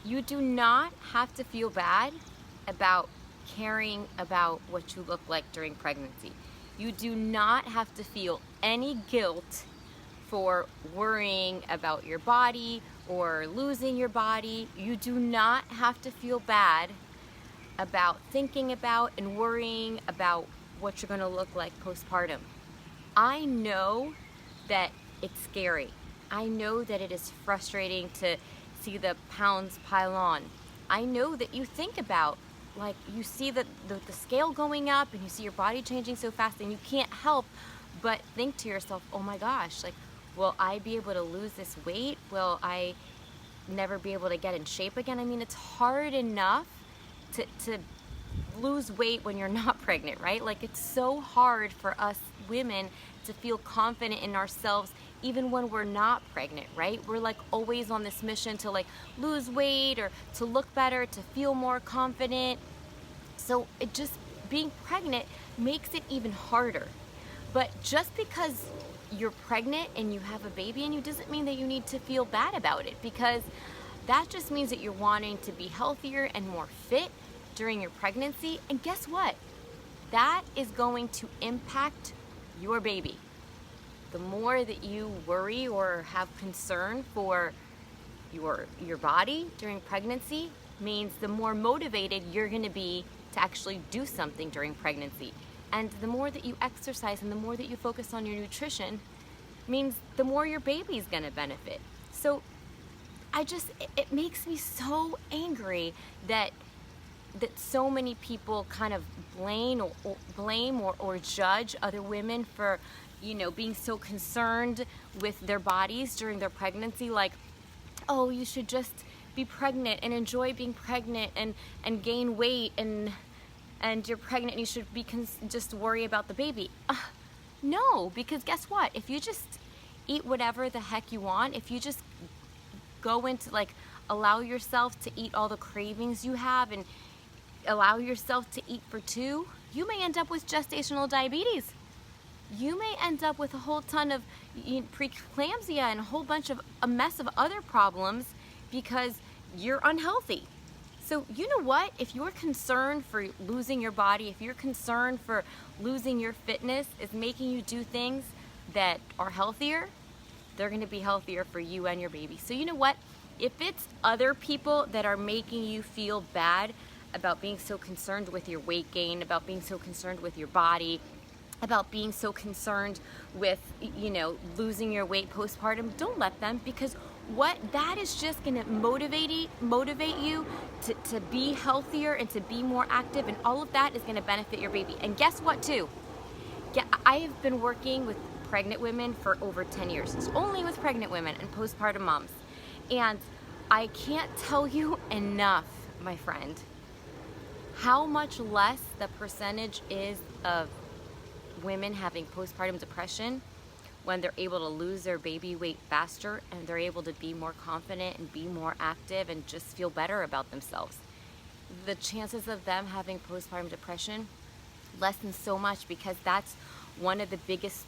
You do not have to feel bad about caring about what you look like during pregnancy. You do not have to feel any guilt for worrying about your body or losing your body. You do not have to feel bad about thinking about and worrying about what you're going to look like postpartum. I know that it's scary. I know that it is frustrating to see the pounds pile on. I know that you think about, like, you see the scale going up and you see your body changing so fast, and you can't help but think to yourself, oh my gosh, like, will I be able to lose this weight? Will I never be able to get in shape again? I mean, it's hard enough to lose weight when you're not pregnant, right? Like, it's so hard for us women to feel confident in ourselves even when we're not pregnant, right? We're like always on this mission to like lose weight or to look better, to feel more confident. So it just, being pregnant makes it even harder. But just because you're pregnant and you have a baby in you doesn't mean that you need to feel bad about it, because that just means that you're wanting to be healthier and more fit during your pregnancy. And guess what? That is going to impact your baby. The more that you worry or have concern for your body during pregnancy means the more motivated you're going to be to actually do something during pregnancy. And the more that you exercise and the more that you focus on your nutrition means the more your baby's going to benefit. So it makes me so angry that so many people kind of blame or judge other women for, being so concerned with their bodies during their pregnancy. Like, oh, you should just be pregnant and enjoy being pregnant and gain weight, and you're pregnant and you should be just worry about the baby. No, because guess what? If you just eat whatever the heck you want, if you just go into, like, allow yourself to eat all the cravings you have and allow yourself to eat for two, you may end up with gestational diabetes. You may end up with a whole ton of preeclampsia and a mess of other problems because you're unhealthy. So you know what? If you're concerned for losing your body, if you're concerned for losing your fitness is making you do things that are healthier, they're going to be healthier for you and your baby. So you know what? If it's other people that are making you feel bad about being so concerned with your weight gain, about being so concerned with your body, about being so concerned with, losing your weight postpartum, don't let them, because that is just going to motivate you to be healthier and to be more active, and all of that is going to benefit your baby. And guess what too? I have been working with pregnant women for over 10 years. It's only with pregnant women and postpartum moms. And I can't tell you enough, my friend, how much less the percentage is of women having postpartum depression when they're able to lose their baby weight faster and they're able to be more confident and be more active and just feel better about themselves. The chances of them having postpartum depression lessen so much, because that's one of the biggest,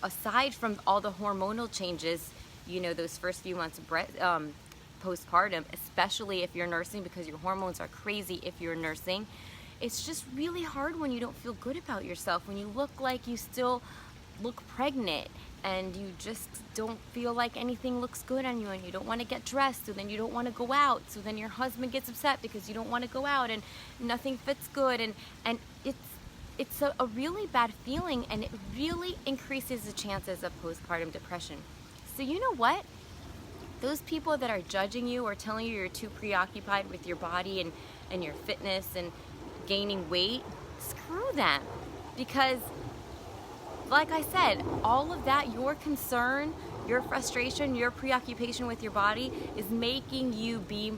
aside from all the hormonal changes, those first few months of postpartum, especially if you're nursing, because your hormones are crazy if you're nursing. It's just really hard when you don't feel good about yourself, when you look like you still look pregnant and you just don't feel like anything looks good on you, and you don't want to get dressed, so then you don't want to go out, so then your husband gets upset because you don't want to go out and nothing fits good, and it's a really bad feeling, and it really increases the chances of postpartum depression. So you know what? Those people that are judging you or telling you you're too preoccupied with your body and your fitness and gaining weight, screw them. Because, like I said, all of that, your concern, your frustration, your preoccupation with your body is making you be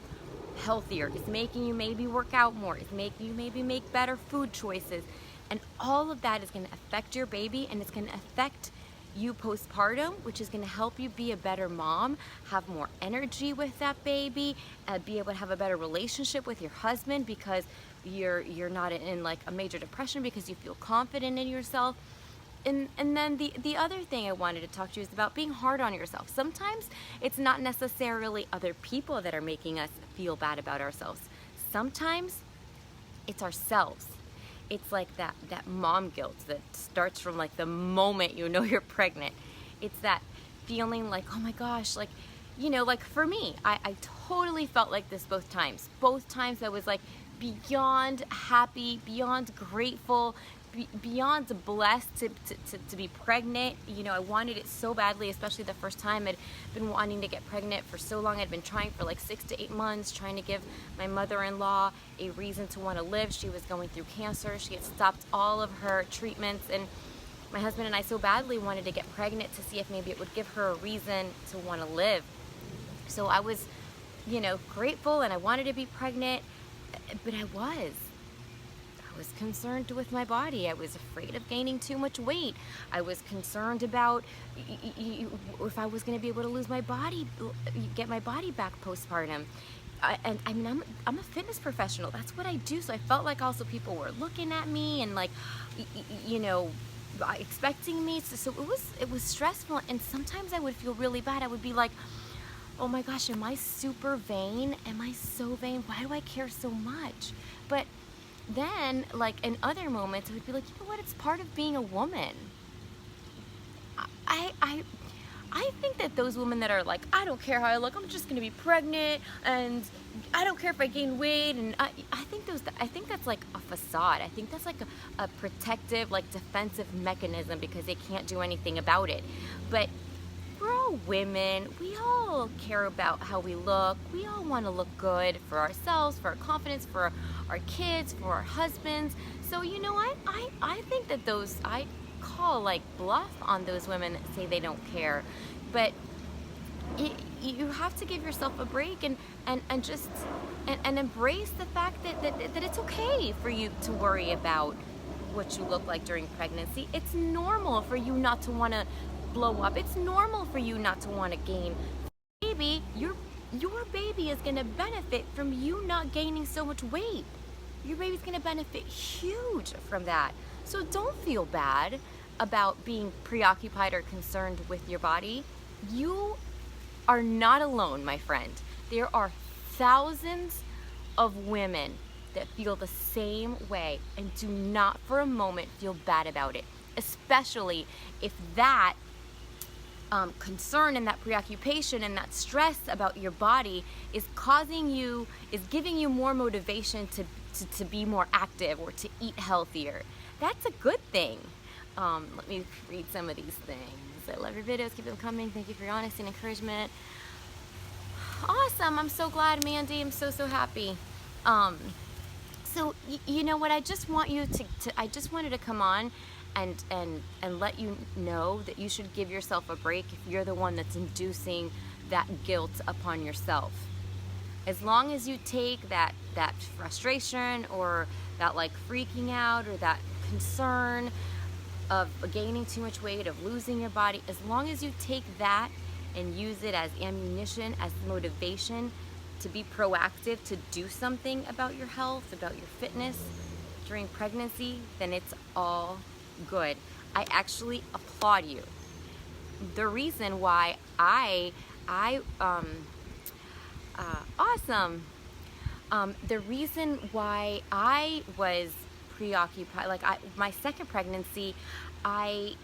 healthier. It's making you maybe work out more. It's making you maybe make better food choices. And all of that is going to affect your baby, and it's going to affect you postpartum, which is going to help you be a better mom, have more energy with that baby, be able to have a better relationship with your husband, because you're not in like a major depression, because you feel confident in yourself. and then the other thing I wanted to talk to you is about being hard on yourself. Sometimes it's not necessarily other people that are making us feel bad about ourselves. Sometimes it's ourselves. It's like that mom guilt that starts from like the moment you know you're pregnant. It's that feeling like, oh my gosh, like, you know, like for me, I totally felt like this both times. Both times I was like beyond happy, beyond grateful, beyond blessed to be pregnant. You know, I wanted it so badly, especially the first time. I'd been wanting to get pregnant for so long. I'd been trying for like 6 to 8 months, trying to give my mother-in-law a reason to want to live. She was going through cancer. She had stopped all of her treatments, and my husband and I so badly wanted to get pregnant to see if maybe it would give her a reason to want to live. So I was, you know, grateful, and I wanted to be pregnant, but I was concerned with my body. I was afraid of gaining too much weight. I was concerned about if I was going to be able to lose my body, get my body back postpartum. And I mean, I'm a fitness professional. That's what I do. So I felt like also people were looking at me and like, you know, expecting me. So it was stressful. And sometimes I would feel really bad. I would be like, oh my gosh, am I super vain? Am I so vain? Why do I care so much? But then, like in other moments, I would be like, you know what? It's part of being a woman. I think that those women that are like, I don't care how I look, I'm just gonna be pregnant, and I don't care if I gain weight, and I think that's like a facade. I think that's like a protective, like defensive mechanism because they can't do anything about it. But we're all women. We all care about how we look. We all want to look good for ourselves, for our confidence, for our kids, for our husbands. So you know what? I think that I call like bluff on those women that say they don't care. But you have to give yourself a break and just embrace the fact that it's okay for you to worry about what you look like during pregnancy. It's normal for you not to want to blow up. It's normal for you not to want to gain. Baby, your baby is going to benefit from you not gaining so much weight. Your baby's going to benefit huge from that. So don't feel bad about being preoccupied or concerned with your body. You are not alone, my friend. There are thousands of women that feel the same way and do not for a moment feel bad about it, especially if that concern and that preoccupation and that stress about your body is giving you more motivation to be more active or to eat healthier. That's a good thing. Let me read some of these things. I love your videos. Keep them coming. Thank you for your honesty and encouragement. Awesome. I'm so glad, Mandy. I'm so happy. So you know what? I just want you I just wanted to come on and let you know that you should give yourself a break if you're the one that's inducing that guilt upon yourself. As long as you take that frustration or that like freaking out or that concern of gaining too much weight, of losing your body, as long as you take that and use it as ammunition, as motivation to be proactive, to do something about your health, about your fitness during pregnancy, then it's all good. I actually applaud you. The reason why awesome. The reason why I was preoccupied, like my second pregnancy, I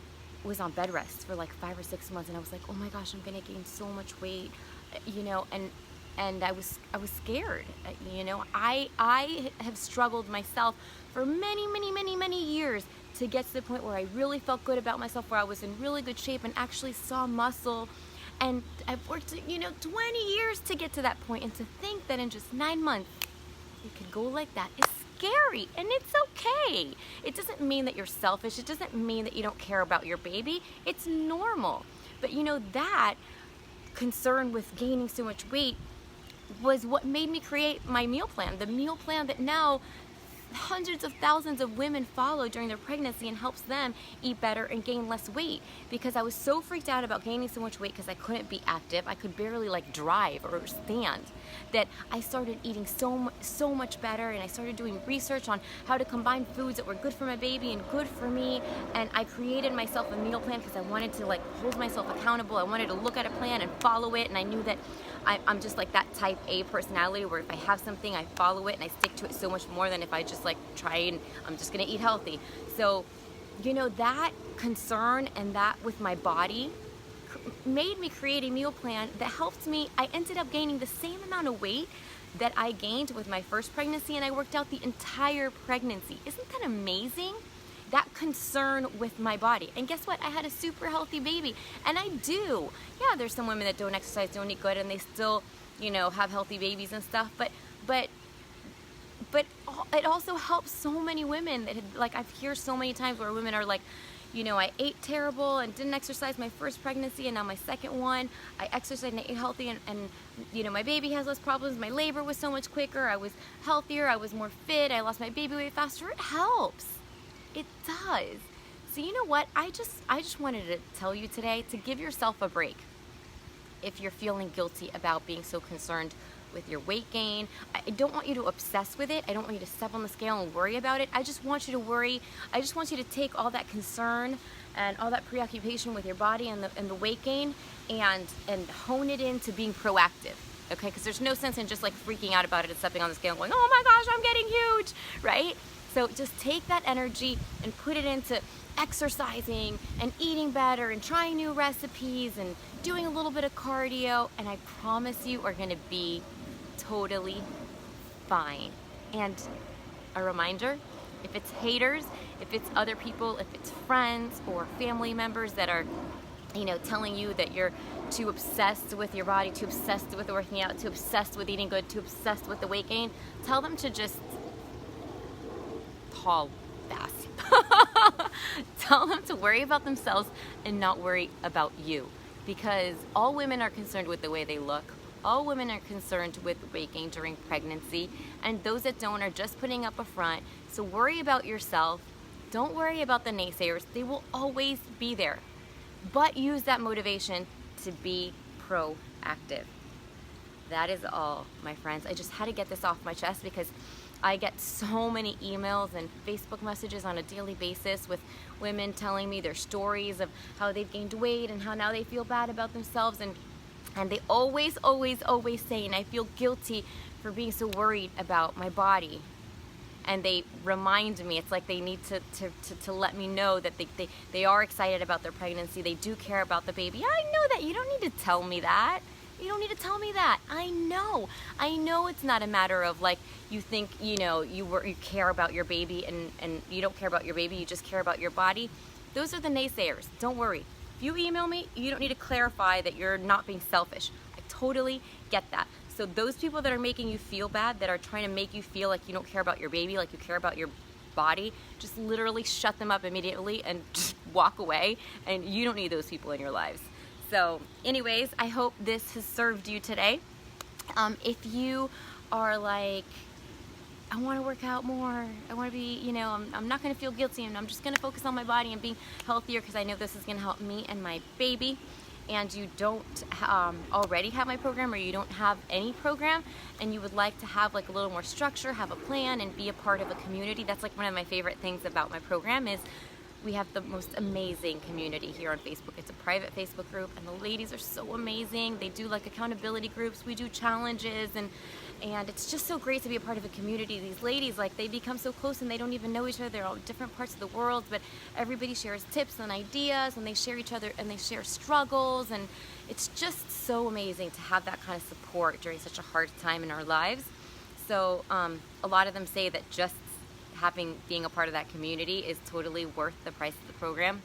was on bed rest for like 5 or 6 months, and I was like, oh my gosh, I'm gonna gain so much weight, you know, and I was scared, you know. I have struggled myself for many years to get to the point where I really felt good about myself, where I was in really good shape and actually saw muscle. And I've worked, you know, 20 years to get to that point, and to think that in just 9 months you could go like that is scary, and it's okay. It doesn't mean that you're selfish. It doesn't mean that you don't care about your baby. It's normal. But you know, that concern with gaining so much weight was what made me create my meal plan. The meal plan that now hundreds of thousands of women follow during their pregnancy and helps them eat better and gain less weight, because I was so freaked out about gaining so much weight because I couldn't be active. I could barely like drive or stand, that I started eating so much better, and I started doing research on how to combine foods that were good for my baby and good for me. And I created myself a meal plan because I wanted to like hold myself accountable. I wanted to look at a plan and follow it, and I knew that I'm just like that type A personality where if I have something, I follow it and I stick to it so much more than if I just like try and I'm just gonna eat healthy. So, you know, that concern and that with my body made me create a meal plan that helped me. I ended up gaining the same amount of weight that I gained with my first pregnancy, and I worked out the entire pregnancy. Isn't that amazing? That concern with my body. And guess what? I had a super healthy baby. And I do. Yeah, there's some women that don't exercise, don't eat good, and they still, you know, have healthy babies and stuff. But it also helps so many women that, like, I've heard so many times where women are like, you know, I ate terrible and didn't exercise my first pregnancy, and now my second one, I exercised and I ate healthy, and you know, my baby has less problems. My labor was so much quicker. I was healthier. I was more fit. I lost my baby weight faster. It helps. It does. So you know what? I just wanted to tell you today to give yourself a break. If you're feeling guilty about being so concerned with your weight gain, I don't want you to obsess with it. I don't want you to step on the scale and worry about it. I just want you to worry. I just want you to take all that concern and all that preoccupation with your body and the weight gain and hone it into being proactive. Okay? Because there's no sense in just like freaking out about it and stepping on the scale and going, oh my gosh, I'm getting huge, right? So just take that energy and put it into exercising and eating better and trying new recipes and doing a little bit of cardio, and I promise you are going to be totally fine. And a reminder, if it's haters, if it's other people, if it's friends or family members that are, you know, telling you that you're too obsessed with your body, too obsessed with working out, too obsessed with eating good, too obsessed with the weight gain, tell them to just haul fast. Tell them to worry about themselves and not worry about you, because all women are concerned with the way they look. All women are concerned with weight gain during pregnancy, and those that don't are just putting up a front. So worry about yourself. Don't worry about the naysayers. They will always be there, but use that motivation to be proactive. That is all, my friends. I just had to get this off my chest because I get so many emails and Facebook messages on a daily basis with women telling me their stories of how they've gained weight and how now they feel bad about themselves, and they always say, and I feel guilty for being so worried about my body. And they remind me, it's like they need to let me know that they are excited about their pregnancy. They do care about the baby. I know that. You don't need to tell me that. You don't need to tell me that. I know it's not a matter of like you think, you know, you care about your baby and you don't care about your baby, you just care about your body. Those are the naysayers. Don't worry. If you email me, you don't need to clarify that you're not being selfish. I totally get that. So those people that are making you feel bad, that are trying to make you feel like you don't care about your baby, like you care about your body, just literally shut them up immediately and just walk away, and you don't need those people in your lives. So anyways, I hope this has served you today. If you are like, I want to work out more, I want to be, you know, I'm not going to feel guilty, and I'm just going to focus on my body and being healthier because I know this is going to help me and my baby, and you don't already have my program, or you don't have any program, and you would like to have like a little more structure, have a plan, and be a part of a community. That's like one of my favorite things about my program is we have the most amazing community here on Facebook. It's a private Facebook group, and the ladies are so amazing. They do like accountability groups. We do challenges, and it's just so great to be a part of a community. These ladies, like, they become so close and they don't even know each other. They're all different parts of the world, but everybody shares tips and ideas, and they share each other, and they share struggles, and it's just so amazing to have that kind of support during such a hard time in our lives. So a lot of them say that just being a part of that community is totally worth the price of the program.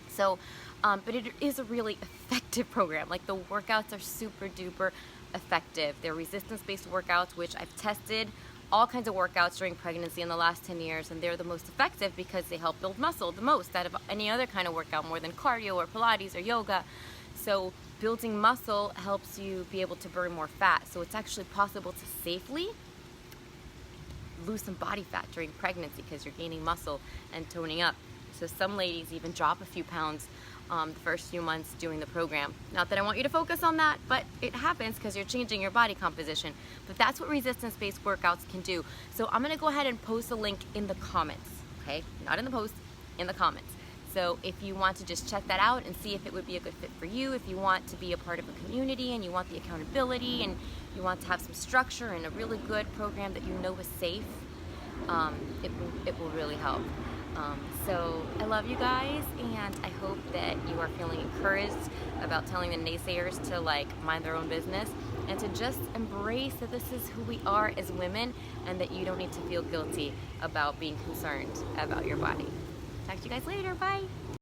So, but it is a really effective program. Like, the workouts are super duper effective. They're resistance-based workouts, which I've tested all kinds of workouts during pregnancy in the last 10 years, and they're the most effective because they help build muscle the most out of any other kind of workout, more than cardio or Pilates or yoga. So building muscle helps you be able to burn more fat. So it's actually possible to safely lose some body fat during pregnancy because you're gaining muscle and toning up. So some ladies even drop a few pounds the first few months doing the program. Not that I want you to focus on that, but it happens because you're changing your body composition. But that's what resistance-based workouts can do. So I'm gonna go ahead and post a link in the comments, okay? Not in the post, in the comments. So if you want to just check that out and see if it would be a good fit for you, if you want to be a part of a community and you want the accountability and you want to have some structure and a really good program that you know is safe, it will really help. So I love you guys, and I hope that you are feeling encouraged about telling the naysayers to like mind their own business and to just embrace that this is who we are as women and that you don't need to feel guilty about being concerned about your body. Talk to you guys later. Bye.